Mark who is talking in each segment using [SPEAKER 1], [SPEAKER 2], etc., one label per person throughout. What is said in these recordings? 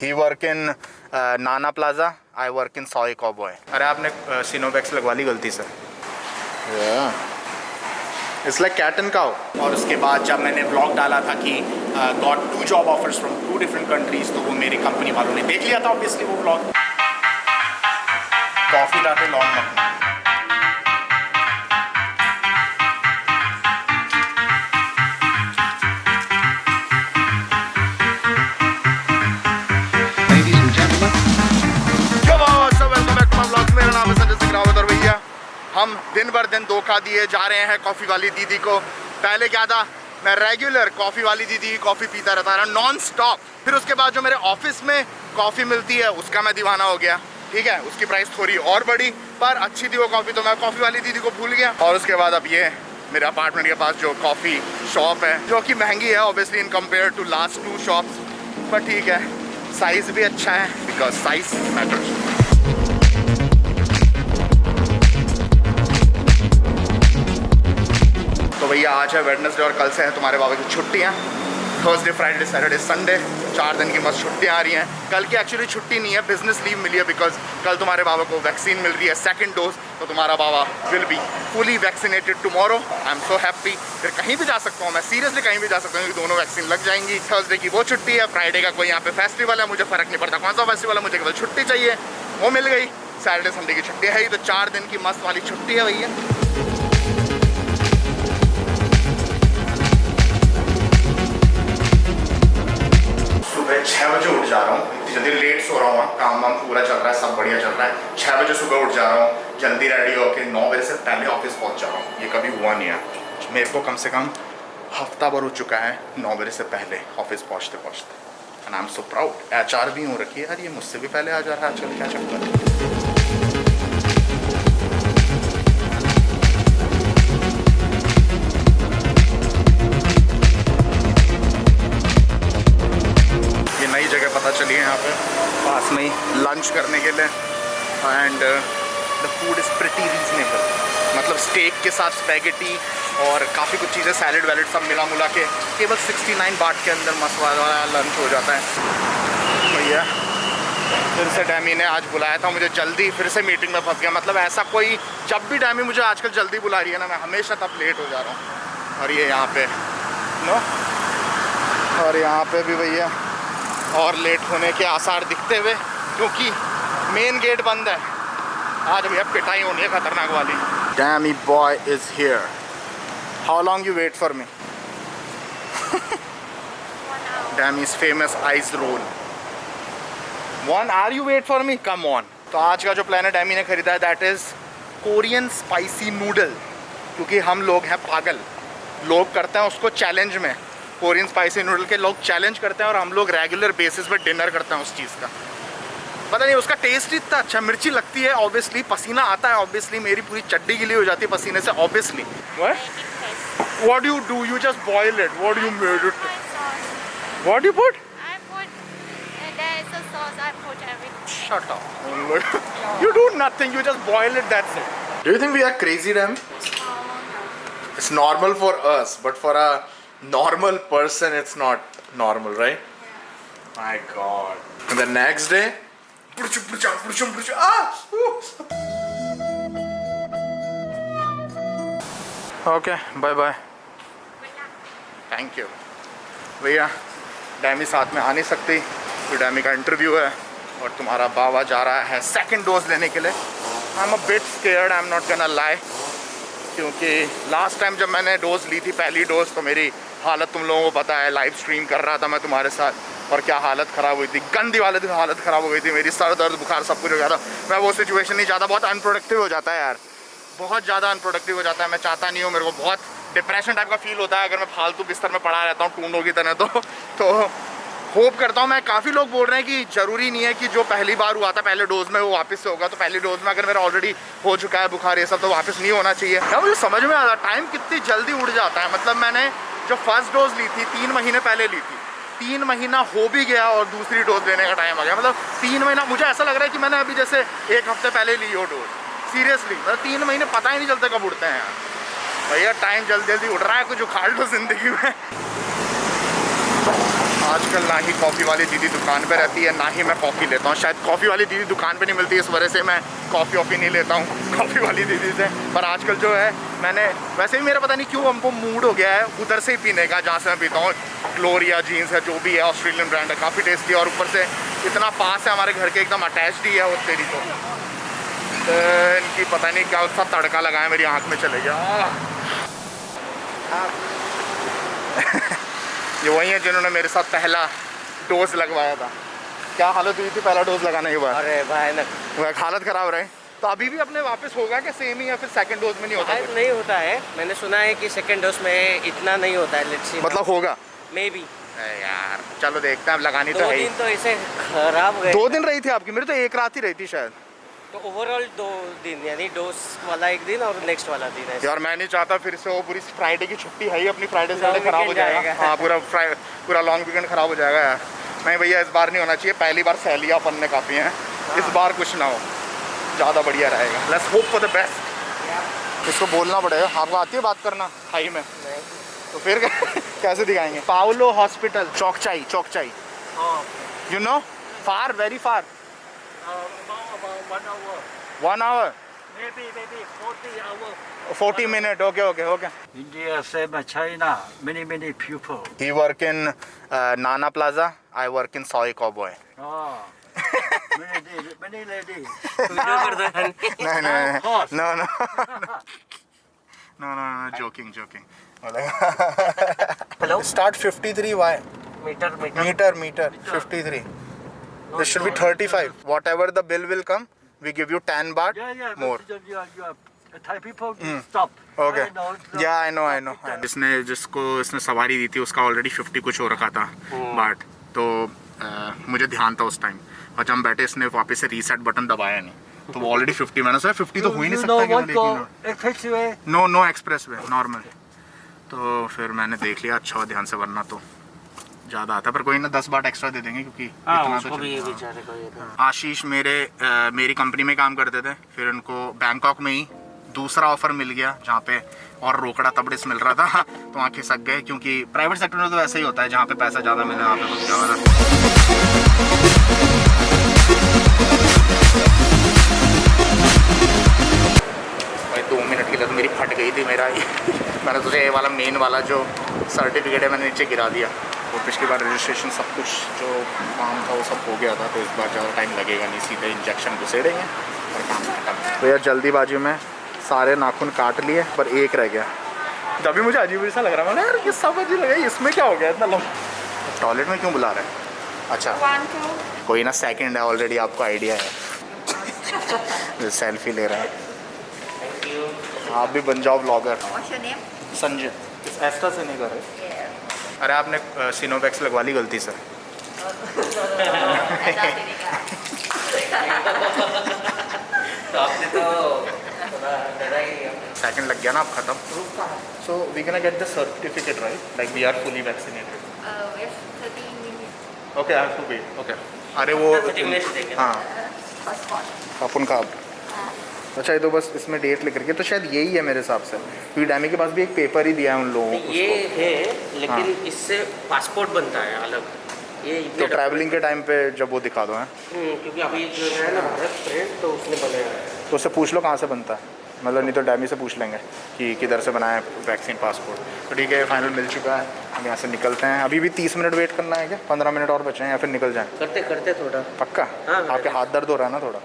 [SPEAKER 1] He work in Nana plaza, I work in Soy Cowboy. अरे आपने सिनोवैक्स लगवा ली गलती से। It's like cat and cow. और उसके बाद जब मैंने ब्लॉग डाला था कि got 2 job offers from 2 different countries, तो वो मेरी कंपनी वालों ने देख लिया था ऑब्वियसली वो ब्लॉग। कॉफ़ी लाते लॉन्ग मखनी। मेरा नाम है संजय सिंह रावत और भैया हम दिन भर दिन धोखा दिए जा रहे हैं कॉफ़ी वाली दीदी को। पहले क्या था, मैं रेगुलर कॉफ़ी वाली दीदी की कॉफ़ी पीता रहता था नॉन स्टॉप। फिर उसके बाद जो मेरे ऑफिस में कॉफ़ी मिलती है उसका मैं दीवाना हो गया। ठीक है, उसकी प्राइस थोड़ी और बढ़ी पर अच्छी थी वो कॉफ़ी, तो मैं कॉफ़ी वाली दीदी को भूल गया। और उसके बाद अब ये मेरे अपार्टमेंट के पास जो कॉफ़ी शॉप है जो कि महंगी है obviously in compare to last 2 shops, पर ठीक है साइज़ भी अच्छा है बिकॉज साइज मैटर्स। तो भैया आज है वेडनेसडे और कल से है तुम्हारे बाबा की छुट्टियाँ। थर्सडे फ्राइडे सैटरडे संडे 4 दिन की मस्त छुट्टियाँ आ रही हैं। कल की एक्चुअली छुट्टी नहीं है, बिजनेस लीव मिली है बिकॉज कल तुम्हारे बाबा को वैक्सीन मिल रही है 2nd डोज, तो तुम्हारा बाबा will be fully vaccinated tomorrow. I am so happy. फिर कहीं भी जा सकता हूँ मैं, सीरियसली कहीं भी जा सकता हूँ क्योंकि दोनों वैक्सीन लग जाएंगी। थर्सडे की वो छुट्टी है, फ्राइडे का कोई यहाँ पे फेस्टिवल है, मुझे फ़र्क नहीं पड़ता कौन सा फेस्टिवल है, मुझे केवल छुट्टी चाहिए, वो मिल गई। सैटरडे संडे की छुट्टी है ही, तो 4 दिन की मस्त वाली छुट्टी है भैया। सुबह 6 बजे उठ जा रहा हूँ, इतनी जल्दी लेट सो रहा हूँ, काम वाम पूरा चल रहा है, सब बढ़िया चल रहा है। 6 बजे सुबह उठ जा रहा हूँ, जल्दी रेडी होकर 9 बजे से पहले ऑफिस पहुँच जा रहा हूँ। ये कभी हुआ नहीं है मेरे को, कम से कम हफ्ता भर हो चुका है 9 बजे से पहले ऑफिस पहुँचते पहुँचते। And I am so proud. HR भी हो रखी है यार, ये मुझसे भी पहले आ जा रहा है आजकल, क्या चक्कर है। नई जगह पता चली है यहाँ पे पास में ही लंच करने के लिए and the food is pretty reasonable. मतलब स्टेक के साथ स्पैगेटी और काफ़ी कुछ चीज़ें सैलेड वैलेड सब मिला मुला के केवल 69 बाट के अंदर मस्त वाला लंच हो जाता है। भैया फिर से डैमी ने आज बुलाया था मुझे जल्दी, फिर से मीटिंग में फंस गया। मतलब ऐसा कोई, जब भी डैमी मुझे आजकल जल्दी बुला रही है ना, मैं हमेशा तब लेट हो जा रहा हूँ। और ये यहाँ पे नो, और यहाँ पे भी भैया और लेट होने के आसार दिखते हुए क्योंकि मेन गेट बंद है। आज भैया पिटाई होनी है खतरनाक वाली। Dammy boy is here. How long you wait for me?
[SPEAKER 2] 1 hour.
[SPEAKER 1] Dammy's famous ice roll. 1 hour you wait for me? Come on. तो आज का जो प्लान है डैमी ने खरीदा है that is Korean spicy noodle, क्योंकि हम लोग हैं पागल, लोग करते हैं उसको चैलेंज में। कोरियन स्पाइसी नूडल के लोग चैलेंज करते हैं और हम लोग रेगुलर बेसिस पे डिनर करते हैं उस चीज़ का। पता नहीं उसका टेस्ट इतना अच्छा, मिर्ची लगती है ऑब्वियसली, पसीना आता है ऑब्वियसली, मेरी पूरी चड्डी गिली हो जाती है पसीने से obviously. What do you do? You just boil it. What do you made it?
[SPEAKER 2] My sauce.
[SPEAKER 1] What do you put?
[SPEAKER 2] I put, there is a sauce, I put everything.
[SPEAKER 1] Shut up. You do nothing, you just boil it, that's it. Do you think we are crazy, Ram? It's normal for us, but for a normal person, it's not normal, right?
[SPEAKER 2] Yeah.
[SPEAKER 1] My God. And the next day, okay, bye bye. Thank you. भैया डैमी साथ में आ नहीं सकती, तो डैमी का interview है और तुम्हारा बाबा जा रहा है 2nd डोज लेने के लिए। I am a bit scared, I am not gonna lie, क्योंकि लास्ट टाइम जब मैंने डोज ली थी पहली डोज, तो मेरी हालत तुम लोगों को पता है, लाइव स्ट्रीम कर रहा था मैं तुम्हारे साथ और क्या हालत ख़राब हुई थी, गंदी वाले दिन हालत ख़राब हो गई थी मेरी, सर दर्द बुखार सब कुछ हो गया था। मैं वो सिचुएशन नहीं चाहता, बहुत अनप्रोडक्टिव हो जाता है यार, बहुत ज़्यादा अनप्रोडक्टिव हो जाता है, मैं चाहता नहीं हूँ। मेरे को बहुत डिप्रेशन टाइप का फील होता है अगर मैं फालतू बिस्तर में पड़ा रहता हूँ टूंडों की तरह। तो होप करता हूँ मैं, काफ़ी लोग बोल रहे हैं कि ज़रूरी नहीं है कि जो पहली बार हुआ था पहले डोज में वो वापस से होगा, तो पहली डोज में अगर मेरा ऑलरेडी हो चुका है बुखार ये सब तो वापस नहीं होना चाहिए। क्या मुझे समझ में आता, टाइम कितनी जल्दी उड़ जाता है। मतलब मैंने जो फर्स्ट डोज ली थी 3 महीने पहले ली थी, 3 महीना हो भी गया और दूसरी डोज लेने का टाइम आ गया। मतलब 3 महीना, मुझे ऐसा लग रहा है कि मैंने अभी जैसे 1 हफ्ते पहले ली हो डोज, सीरियसली। मतलब 3 महीने पता ही नहीं चलता कब उड़ते हैं यार। भैया टाइम जल्दी जल्दी उड़ रहा है, कुछ उखाड़ लो जिंदगी में। आजकल ना ही कॉफ़ी वाली दीदी दुकान पे रहती है, ना ही मैं कॉफ़ी लेता हूँ। शायद कॉफ़ी वाली दीदी दुकान पे नहीं मिलती, इस वजह से मैं कॉफ़ी नहीं लेता हूँ कॉफ़ी वाली दीदी से। पर आजकल जो है मैंने वैसे भी मेरा पता नहीं क्यों हमको मूड हो गया है उधर से ही पीने का जहाँ से मैं पीता हूँ। ग्लोरिया जीन्स है, जो भी है ऑस्ट्रेलियन ब्रांड है, काफ़ी टेस्टी है और ऊपर से इतना पास है हमारे घर के, एकदम अटैच्ड ही है वो तेरी। तो इनकी पता नहीं क्या उसका तड़का लगाया मेरी आँख में चले गया। ये वही है जिन्होंने मेरे साथ पहला डोज लगवाया था। क्या हालत हुई थी पहला डोज लगाने के बाद?
[SPEAKER 3] अरे भयानक,
[SPEAKER 1] हालत ख़राब रहे। तो अभी भी अपने वापस होगा क्या सेम ही, या फिर सेकंड डोज में नहीं होता?
[SPEAKER 3] नहीं होता है, मैंने सुना है कि सेकंड डोज में इतना नहीं होता है। लेट्स सी,
[SPEAKER 1] मतलब होगा
[SPEAKER 3] मे बी
[SPEAKER 1] यार, चलो देखते हैं। अब लगानी तो है ही।
[SPEAKER 3] 2 दिन तो ऐसे खराब गए।
[SPEAKER 1] 2 दिन रही थी आपकी, मेरी तो एक रात ही रही थी शायद।
[SPEAKER 3] तो ओवरऑल 2 दिन, यानी डोज वाला एक दिन और नेक्स्ट वाला दिन है।
[SPEAKER 1] यार मैं नहीं चाहता फिर से वो पूरी फ्राइडे की छुट्टी है ही अपनी, फ्राइडे
[SPEAKER 3] पूरा
[SPEAKER 1] से खराब हो
[SPEAKER 3] weekend
[SPEAKER 1] जाएगा।
[SPEAKER 3] जाएगा।
[SPEAKER 1] हाँ पूरा लॉन्ग वीकेंड खराब हो जाएगा यार। नहीं भैया, इस बार नहीं होना चाहिए। पहली बार सहेलियाँ अपन ने काफ़ी हैं, इस बार कुछ ना हो, ज़्यादा बढ़िया रहेगा। Let's hope for the best. इसको बोलना पड़ेगा। आपको आती है बात करना हाई में?
[SPEAKER 3] नहीं।
[SPEAKER 1] तो फिर कैसे दिखाएंगे? Paolo hospital, Chokchai. You know, far, very far. 1 hour,
[SPEAKER 3] Maybe 40 hours.
[SPEAKER 1] 40 minutes. Okay.
[SPEAKER 4] India, same as China, many people.
[SPEAKER 1] He work in Nana Plaza. I work in Soy Cowboy.
[SPEAKER 4] Oh, many ladies.
[SPEAKER 1] No, joking.
[SPEAKER 3] Hello?
[SPEAKER 1] Start 53. Why? Meter 53. This should be 35. Whatever the bill will come, we give you 10 baht
[SPEAKER 4] Yeah,
[SPEAKER 1] more.
[SPEAKER 4] You Thai people stop.
[SPEAKER 1] Okay.
[SPEAKER 4] I know.
[SPEAKER 1] I know. जिसको इसने सवारी दी थी उसका already 50 कुछ हो रखा था बाट। तो मुझे ध्यान था उस टाइम, और जब हम बैठे इसने वापस से रीसेट बटन दबाया नहीं, तो वो ऑलरेडी 50, मैंने सोचा 50 तो हो ही नहीं सकता। No express way normal. तो फिर मैंने देख लिया, अच्छा ध्यान से, वरना तो ज़्यादा आता। पर कोई ना, 10 बात एक्स्ट्रा दे देंगे क्योंकि इतना तो चलता है। आशीष मेरी कंपनी में काम करते थे, फिर उनको बैंकॉक में ही दूसरा ऑफर मिल गया जहाँ पे और रोकड़ा तबड़िस मिल रहा था, तो वहाँ खिसक गए। क्योंकि प्राइवेट सेक्टर में तो वैसे ही होता है, जहाँ पे पैसा ज़्यादा मिले वहाँ पे कुछ ज़्यादा। भाई 2 मिनट के लिए तो मेरी फट गई थी मेरा ही। मैंने सोचा ये वाला मेन वाला जो सर्टिफिकेट है मैंने नीचे गिरा दिया। वो पिछली बार रजिस्ट्रेशन सब कुछ जो काम था वो सब हो गया था, तो इस बार ज़्यादा टाइम लगेगा नहीं, सीधे इंजेक्शन घुसेड़ेंगे और काम खत्म। भैया जल्दीबाजी में सारे नाखून काट लिए, पर एक रह गया। तभी मुझे अजीब सा लग रहा है, मैंने यार ये सब अजीब लगा, इसमें क्या हो गया इतना लंबा? टॉयलेट में क्यों बुला रहे हैं? अच्छा
[SPEAKER 2] 1, 2.
[SPEAKER 1] कोई ना, सेकंड है ऑलरेडी, आपको आइडिया है। सेल्फी ले रहा है। आप भी बन जाओ blogger.
[SPEAKER 2] What's your name?
[SPEAKER 1] Sanjay. इस एस्ट्रा से नहीं कर रहे?
[SPEAKER 2] Yeah.
[SPEAKER 1] अरे आपने सिनोवैक्स लगवा ली गलती से। सेकंड लग गया ना, आप खत्म। So we can get the certificate right, like we are fully vaccinated.
[SPEAKER 2] We have 30 minutes.
[SPEAKER 1] Okay, I have to wait. Okay, अरे वो हाँ
[SPEAKER 2] First call.
[SPEAKER 1] अपन का। अच्छा, ये तो बस इसमें डेट लिख रखी है, तो शायद यही है मेरे हिसाब से, क्योंकि डैमी के पास भी एक पेपर ही दिया है उन लोगों को।
[SPEAKER 3] ये है, लेकिन इससे पासपोर्ट बनता है अलग। ये
[SPEAKER 1] तो ट्रैवलिंग के टाइम पे जब वो दिखा दो हैं,
[SPEAKER 3] क्योंकि अभी जो है ना भारत फ्रेंड, तो उसने बनाया है।
[SPEAKER 1] तो उससे पूछ लो कहाँ से बनता है, मतलब नहीं तो डैमी से पूछ लेंगे कि किधर से बनाया है वैक्सीन पासपोर्ट। तो ठीक है, फाइनल मिल चुका है, हम यहाँ से निकलते हैं। अभी भी 30 मिनट वेट करना है क्या? 15 मिनट और बचे हैं, या फिर निकल जाएँ?
[SPEAKER 3] करते थोड़ा।
[SPEAKER 1] पक्का?
[SPEAKER 3] हाँ,
[SPEAKER 1] आपके हाथ दर्द हो रहा है ना थोड़ा?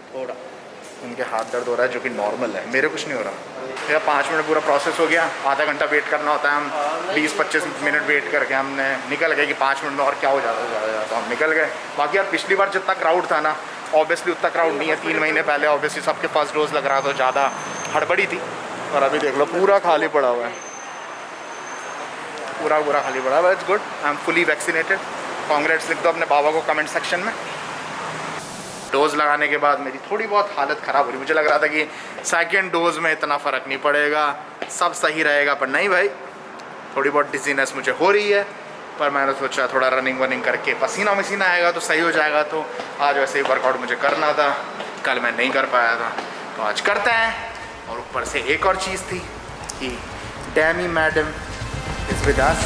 [SPEAKER 1] उनके हाथ दर्द हो रहा है, जो कि नॉर्मल है, मेरे कुछ नहीं हो रहा। भैया 5 मिनट पूरा प्रोसेस हो गया, आधा घंटा वेट करना होता है। हम 20-25 मिनट वेट करके हमने निकल गए कि 5 मिनट में और क्या हो जाता, तो हम निकल गए। बाकी यार पिछली बार जितना क्राउड था ना, ऑब्वियसली उतना क्राउड नहीं है। 3 महीने पहले ऑब्वियसली सबके फर्स्ट डोज लग रहा था, तो ज़्यादा हड़बड़ी थी। और अभी देख लो पूरा खाली पड़ा हुआ है, पूरा खाली पड़ा हुआ है। It's good, I am fully vaccinated. Congrats लिख दो अपने बाबा को कमेंट सेक्शन में। डोज़ लगाने के बाद मेरी थोड़ी बहुत हालत ख़राब हो रही। मुझे लग रहा था कि सेकेंड डोज़ में इतना फ़र्क नहीं पड़ेगा, सब सही रहेगा, पर नहीं भाई, थोड़ी बहुत डिजीनेस मुझे हो रही है। पर मैंने सोचा थोड़ा रनिंग करके पसीना आएगा तो सही हो जाएगा। तो आज वैसे ही वर्कआउट मुझे करना था, कल मैं नहीं कर पाया था, तो आज करते हैं। और ऊपर से एक और चीज़ थी कि डैमी madam is with us.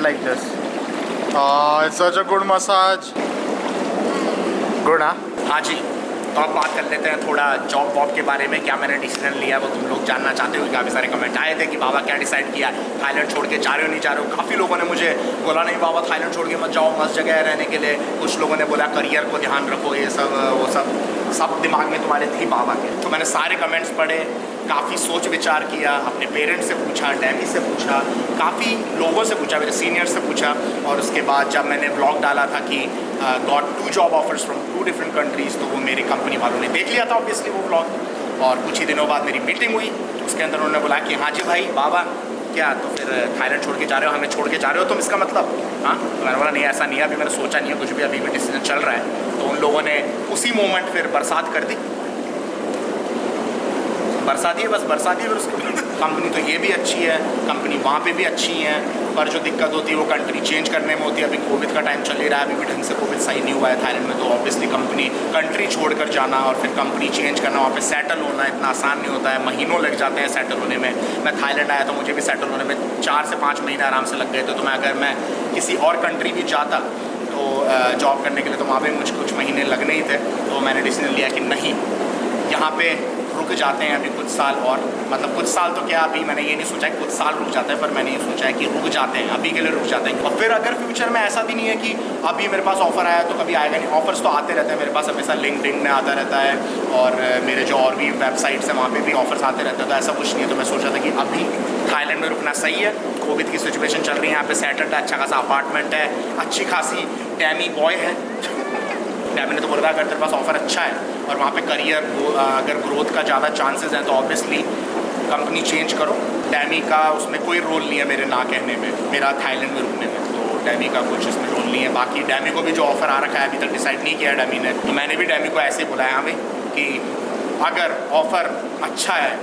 [SPEAKER 1] like this. It's such a good massage. Good, huh?
[SPEAKER 5] हाँ जी, तो अब बात कर लेते हैं थोड़ा जॉब वॉब के बारे में। क्या मैंने डिसीजन लिया वो तुम लोग जानना चाहते हो। काफ़ी सारे कमेंट आए थे कि बाबा क्या डिसाइड किया, थाईलैंड छोड़ के जा रहे हो नहीं जा रहे हो। काफ़ी लोगों ने मुझे बोला नहीं बाबा थाईलैंड छोड़ के मत जाओ, मस्त जगह है रहने के लिए। कुछ लोगों ने बोला करियर को ध्यान रखो, ये सब वो सब दिमाग में तुम्हारे थी बाबा के। तो मैंने सारे कमेंट्स पढ़े, काफ़ी सोच विचार किया, अपने पेरेंट्स से पूछा, डैमी से पूछा, काफ़ी लोगों से पूछा, मेरे सीनियर से पूछा। और उसके बाद जब मैंने ब्लॉग डाला था कि got 2 job offers from 2 different countries, तो वो मेरी कंपनी वालों ने देख लिया था ऑब्वियसली वो ब्लॉग। और कुछ ही दिनों बाद मेरी मीटिंग हुई, उसके अंदर उन्होंने बोला कि हाँ जी भाई बाबा क्या तो फिर थाईलैंड छोड़ के जा रहे हो, हमें छोड़ के जा रहे हो तुम, इसका मतलब। हाँ, तो मैंने बोला नहीं ऐसा नहीं है, अभी मैंने सोचा नहीं है कुछ भी, अभी भी डिसीजन चल रहा है। तो उन लोगों ने उसी मोमेंट फिर बरसात कर दी, बरसाती है, बस बरसाती है। फिर उसके कंपनी तो ये भी अच्छी है, कंपनी वहाँ पे भी अच्छी है, पर जो दिक्कत होती है वो कंट्री चेंज करने में होती है। अभी कोविड का टाइम चल ही रहा है, अभी भी ढंग से कोविड सही नहीं हुआ है थाईलैंड में। तो ऑब्वियसली कंट्री छोड़कर जाना और फिर कंपनी चेंज करना, वहाँ पे सेटल होना इतना आसान नहीं होता है, महीनों लग जाते हैं सेटल होने में। मैं थाईलैंड आया तो मुझे भी सेटल होने में 4 से 5 महीने आराम से लग गए थे। तो अगर मैं किसी और कंट्री भी जाता तो जॉब करने के लिए, तो वहाँ पर मुझे कुछ महीने लगने ही थे। तो मैंने डिसीजन लिया कि नहीं, यहाँ पे रुक जाते हैं अभी कुछ साल और, मतलब कुछ साल तो क्या, अभी मैंने ये नहीं सोचा कि कुछ साल रुक जाते हैं, पर मैंने ये सोचा है कि रुक जाते हैं, अभी के लिए रुक जाते हैं। और फिर अगर फ्यूचर में ऐसा भी नहीं है कि अभी मेरे पास ऑफ़र आया तो कभी आएगा नहीं, ऑफर्स तो आते रहते हैं मेरे पास, हमेशा लिंक्डइन में आता रहता है और मेरे जो और भी वेबसाइट्स हैं वहाँ पे भी ऑफर्स आते रहते हैं। तो ऐसा कुछ नहीं है। तो मैं सोचा था कि अभी थाईलैंड में रुकना सही है। कोविड की सिचुएशन चल रही है, यहाँ पे सेटल्ड है, अच्छा खासा अपार्टमेंट है, अच्छी खासी डैमी बॉय है। डैमी ने तो बोला अगर तेरे पास ऑफ़र अच्छा है और वहाँ पे करियर अगर ग्रोथ का ज़्यादा चांसेस हैं तो ऑब्वियसली कंपनी चेंज करो। डैमी का उसमें कोई रोल नहीं है मेरे ना कहने में, मेरा थाईलैंड में रुकने में। तो डैमी का कुछ इसमें रोल नहीं है। बाकी डैमी को भी जो ऑफ़र आ रखा है अभी तक डिसाइड नहीं किया है डैमी ने। तो मैंने भी डैमी को ऐसे बुलाया हाँ भाई कि अगर ऑफ़र अच्छा है,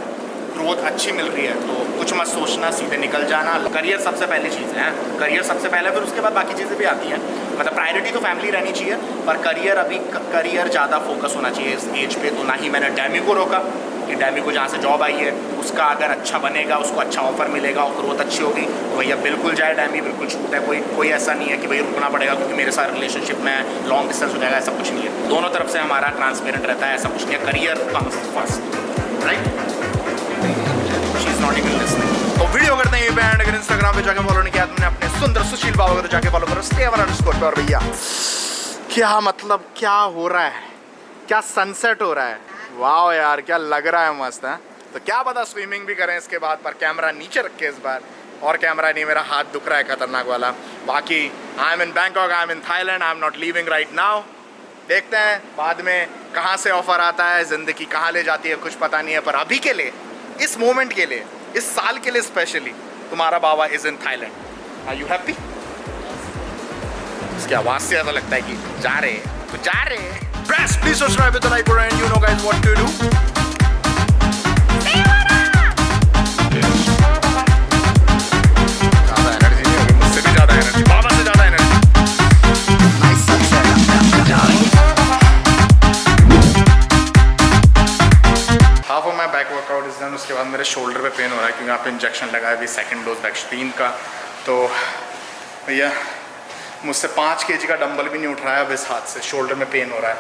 [SPEAKER 5] ग्रोथ अच्छी मिल रही है तो कुछ मत सोचना, सीधे निकल जाना। करियर सबसे पहली चीज़ है, करियर सबसे पहले, फिर उसके बाद बाकी चीज़ें भी आती हैं। मतलब प्रायोरिटी तो फैमिली रहनी चाहिए, पर करियर अभी करियर ज़्यादा फोकस होना चाहिए इस एज पे। तो ना ही मैंने डैमी को रोका कि डैमी को जहाँ से जॉब आई है उसका अगर अच्छा बनेगा, उसको अच्छा ऑफर मिलेगा और ग्रोथ अच्छी होगी तो भैया बिल्कुल जाए डैमी, बिल्कुल छूट है। कोई ऐसा नहीं है कि भैया रुकना पड़ेगा क्योंकि मेरे साथ रिलेशनशिप में लॉन्ग डिस्टेंस हो जाएगा, ऐसा कुछ नहीं है। दोनों तरफ से हमारा ट्रांसपेरेंट रहता है, ऐसा कुछ नहीं है। Career comes first, right? She is not even listening.
[SPEAKER 1] तो वीडियो करते हैं बैंड, अगर इंस्टाग्राम पे जाके फॉलो नहीं किया तुमने अपने सुंदर सुशील बाबा को तो जाके फॉलो करो, stay__. और भैया क्या मतलब क्या हो रहा है, क्या सनसेट हो रहा है, वाह यार क्या लग रहा है, मस्त है। तो क्या पता स्विमिंग भी करें इसके बाद, पर कैमरा नीचे रखे इस बार, और कैमरा नहीं, मेरा हाथ दुख रहा है खतरनाक वाला। बाकी I am in Bangkok, I am in Thailand, I am not leaving right now. देखते हैं बाद में कहाँ से ऑफर आता है, ज़िंदगी कहाँ ले जाती है कुछ पता नहीं है। पर अभी के लिए, इस मोमेंट के लिए, इस साल के लिए स्पेशली, तुम्हारा बाबा is in Thailand. Are you happy? इसकी आवाज से ऐसा लगता है कि जा रहे हैं तो जा रहे हैं। Press, please subscribe with the like button and you know guys what to do. ज़्यादा एनर्जी नहीं होगी, मुझसे भी ज़्यादा एनर्जी, बाबा से ज़्यादा energy. Nice sunset. Half of my back workout is done. उसके बाद मेरे शोल्डर पे पेन हो रहा है क्योंकि यहाँ पे इंजेक्शन लगा है अभी, सेकंड डोज वैक्सीन का। तो भैया मुझसे 5 kg का डंबल भी नहीं उठ रहा है अब इस हाथ से, शोल्डर में पेन हो रहा है।